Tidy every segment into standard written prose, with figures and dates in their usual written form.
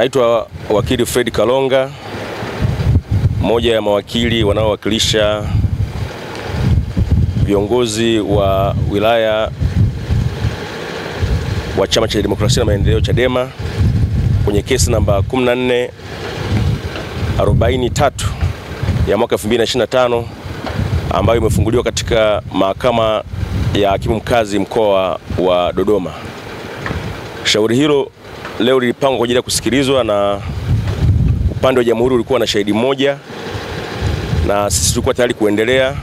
Naitwa wakili Fred Kalonga, mmoja ya mawakili wanaowakilisha viongozi wa wilaya wa Chama cha Demokrasia na Maendeleo Chadema kwenye kesi namba 1443 ya mwaka 2025 ambayo imefunguliwa katika mahakama ya hakimu mkazi mkoa wa Dodoma. Shauri hilo leo lilipangwa kwa ajili ya kusikilizwa, na upande wa jamhuri ulikuwa na shahidi mmoja na sisi tulikuwa tayari kuendelea,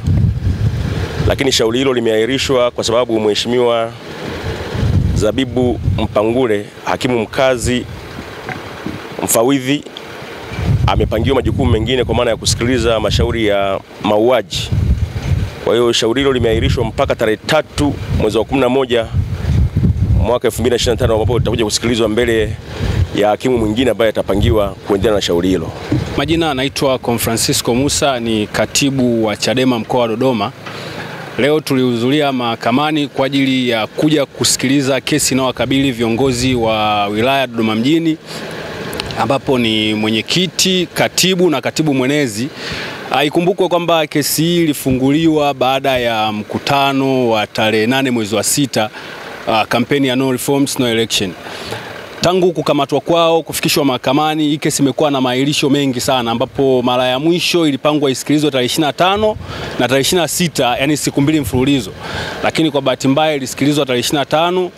lakini shauri hilo limeahirishwa kwa sababu Mheshimiwa Zabibu Mpangule, hakimu mkazi mfawidhi, amepangiwa majukumu mengine kwa maana ya kusikiliza mashauri ya mauaji. Kwa hiyo shauri hilo limeahirishwa mpaka tarehe 3 mwezi wa 11 mwaka 2025 ambapo tutakuja kusikilizwa mbele ya hakimu mwingine ambaye atapangiwa kuendelea na shauri hilo. Majina anaitwa Francisco Musa, ni katibu wa Chadema mkoa wa Dodoma. Leo tulihudhuria mahakamani kwa ajili ya kuja kusikiliza kesi inayowakabili viongozi wa wilaya Dodoma mjini, ambapo ni mwenyekiti, katibu na katibu mwenezi. Ikumbukwe kwamba kesi hii ilifunguliwa baada ya mkutano wa tarehe 8 mwezi wa 6, kampeni ya No Reforms No Election. Tangu kukamatwa kwao kufikishwa mahakamani, hii kesi imekuwa na maahirisho mengi sana, ambapo mara ya mwisho ilipangwa isikilizwe tarehe 25 na tarehe 26, yani siku mbili mfululizo. Lakini kwa bahati mbaya ilisikilizwa tarehe 25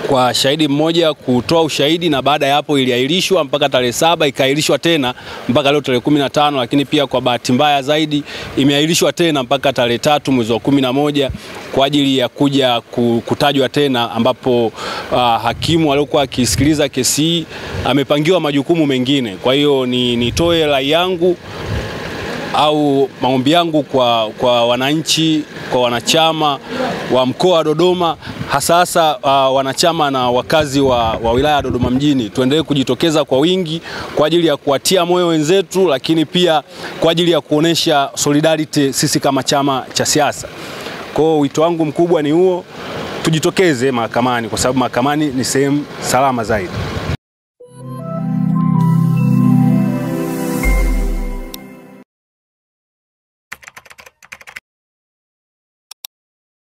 kwa shahidi mmoja kutoa ushahidi, na baada ya hapo iliahirishwa mpaka tarehe 7, ikaahirishwa tena mpaka leo tarehe 15, lakini pia kwa bahati mbaya zaidi imeahirishwa tena mpaka tarehe 3 mwezi wa 11 kwa ajili ya kuja kutajwa tena, ambapo hakimu aliyokuwa akisikiliza kesi hii amepangiwa majukumu mengine. Kwa hiyo nitoe rai yangu au maombi yangu kwa wananchi, kwa wanachama wa mkoa wa Dodoma, hasa wanachama na wakazi wa wilaya ya Dodoma mjini, tuendelee kujitokeza kwa wingi kwa ajili ya kuwatia moyo wenzetu, lakini pia kwa ajili ya kuonesha solidarity sisi kama chama cha siasa. Kwa hiyo wito wangu mkubwa ni huo, tujitokeze mahakamani kwa sababu mahakamani ni sehemu salama zaidi.